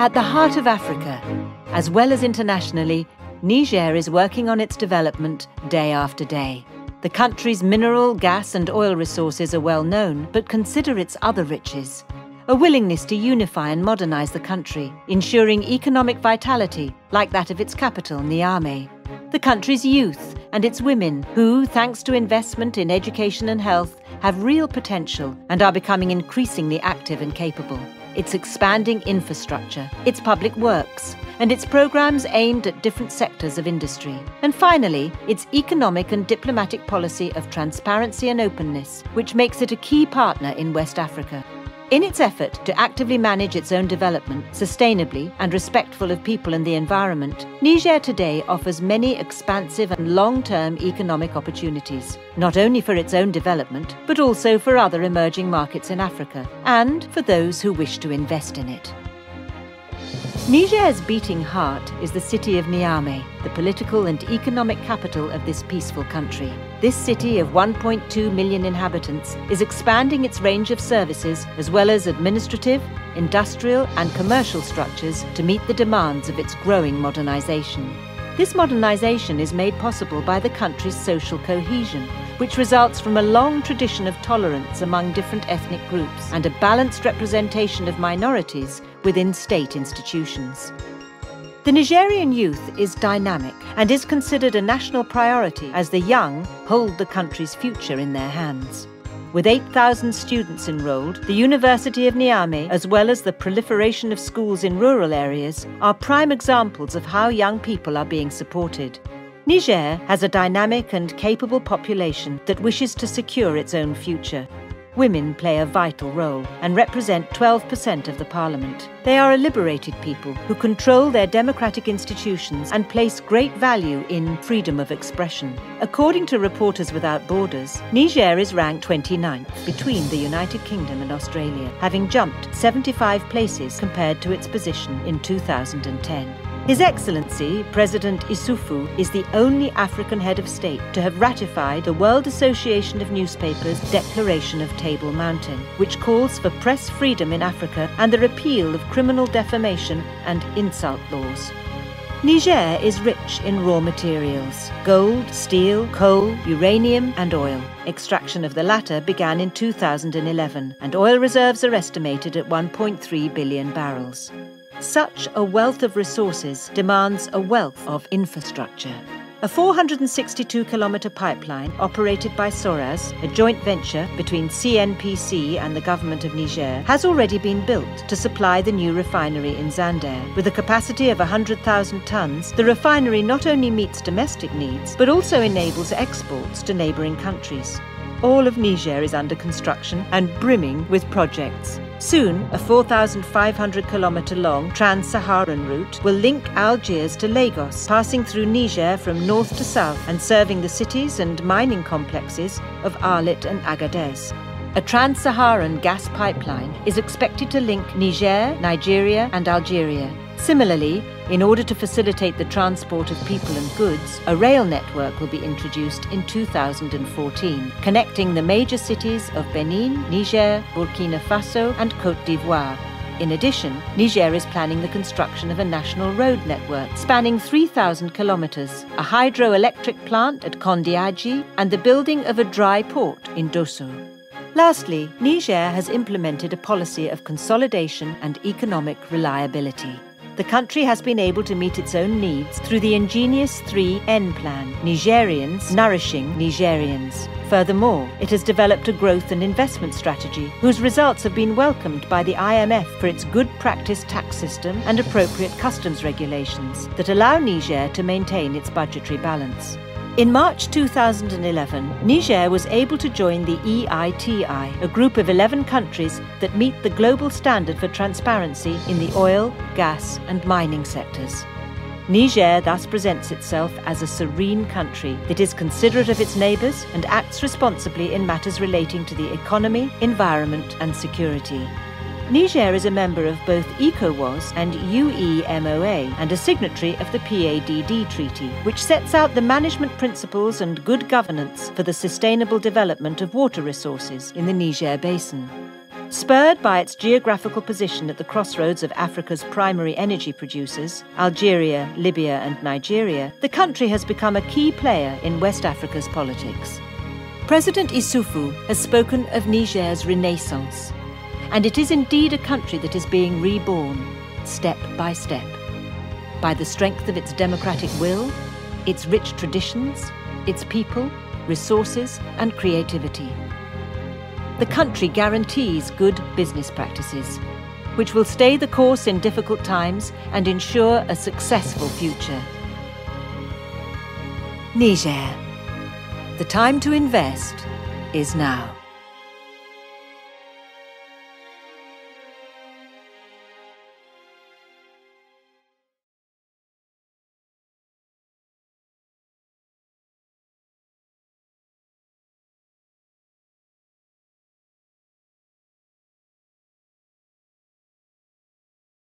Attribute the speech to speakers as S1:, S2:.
S1: At the heart of Africa, as well as internationally, Niger is working on its development day after day. The country's mineral, gas and oil resources are well known, but consider its other riches. A willingness to unify and modernize the country, ensuring economic vitality, like that of its capital, Niamey. The country's youth and its women, who, thanks to investment in education and health, have real potential and are becoming increasingly active and capable. Its expanding infrastructure, its public works, and its programs aimed at different sectors of industry. And finally, its economic and diplomatic policy of transparency and openness, which makes it a key partner in West Africa. In its effort to actively manage its own development, sustainably and respectful of people and the environment, Niger today offers many expansive and long-term economic opportunities, not only for its own development, but also for other emerging markets in Africa, and for those who wish to invest in it. Niger's beating heart is the city of Niamey, the political and economic capital of this peaceful country. This city of 1.2 million inhabitants is expanding its range of services as well as administrative, industrial and commercial structures to meet the demands of its growing modernization. This modernization is made possible by the country's social cohesion, which results from a long tradition of tolerance among different ethnic groups and a balanced representation of minorities within state institutions. The Nigerian youth is dynamic and is considered a national priority as the young hold the country's future in their hands. With 8,000 students enrolled, the University of Niamey, as well as the proliferation of schools in rural areas, are prime examples of how young people are being supported. Niger has a dynamic and capable population that wishes to secure its own future. Women play a vital role and represent 12% of the parliament. They are a liberated people who control their democratic institutions and place great value in freedom of expression. According to Reporters Without Borders, Niger is ranked 29th between the United Kingdom and Australia, having jumped 75 places compared to its position in 2010. His Excellency, President Issoufou, is the only African head of state to have ratified the World Association of Newspapers' Declaration of Table Mountain, which calls for press freedom in Africa and the repeal of criminal defamation and insult laws. Niger is rich in raw materials: gold, steel, coal, uranium and oil. Extraction of the latter began in 2011, and oil reserves are estimated at 1.3 billion barrels. Such a wealth of resources demands a wealth of infrastructure. A 462-kilometre pipeline operated by Soraz, a joint venture between CNPC and the government of Niger, has already been built to supply the new refinery in Zander. With a capacity of 100,000 tonnes, the refinery not only meets domestic needs, but also enables exports to neighbouring countries. All of Niger is under construction and brimming with projects. Soon, a 4,500-kilometre-long trans-Saharan route will link Algiers to Lagos, passing through Niger from north to south and serving the cities and mining complexes of Arlit and Agadez. A trans-Saharan gas pipeline is expected to link Niger, Nigeria and Algeria. Similarly, in order to facilitate the transport of people and goods, a rail network will be introduced in 2014, connecting the major cities of Benin, Niger, Burkina Faso and Côte d'Ivoire. In addition, Niger is planning the construction of a national road network spanning 3,000 kilometres, a hydroelectric plant at Kondiaji and the building of a dry port in Dosso. Lastly, Niger has implemented a policy of consolidation and economic reliability. The country has been able to meet its own needs through the ingenious 3N plan: Nigerians nourishing Nigerians. Furthermore, it has developed a growth and investment strategy whose results have been welcomed by the IMF for its good practice tax system and appropriate customs regulations that allow Niger to maintain its budgetary balance. In March 2011, Niger was able to join the EITI, a group of 11 countries that meet the global standard for transparency in the oil, gas and mining sectors. Niger thus presents itself as a serene country that is considerate of its neighbours and acts responsibly in matters relating to the economy, environment and security. Niger is a member of both ECOWAS and UEMOA and a signatory of the PADD Treaty, which sets out the management principles and good governance for the sustainable development of water resources in the Niger Basin. Spurred by its geographical position at the crossroads of Africa's primary energy producers, Algeria, Libya and Nigeria, the country has become a key player in West Africa's politics. President Issoufou has spoken of Niger's renaissance, and it is indeed a country that is being reborn, step by step, by the strength of its democratic will, its rich traditions, its people, resources and creativity. The country guarantees good business practices, which will stay the course in difficult times and ensure a successful future. Niger. The time to invest is now.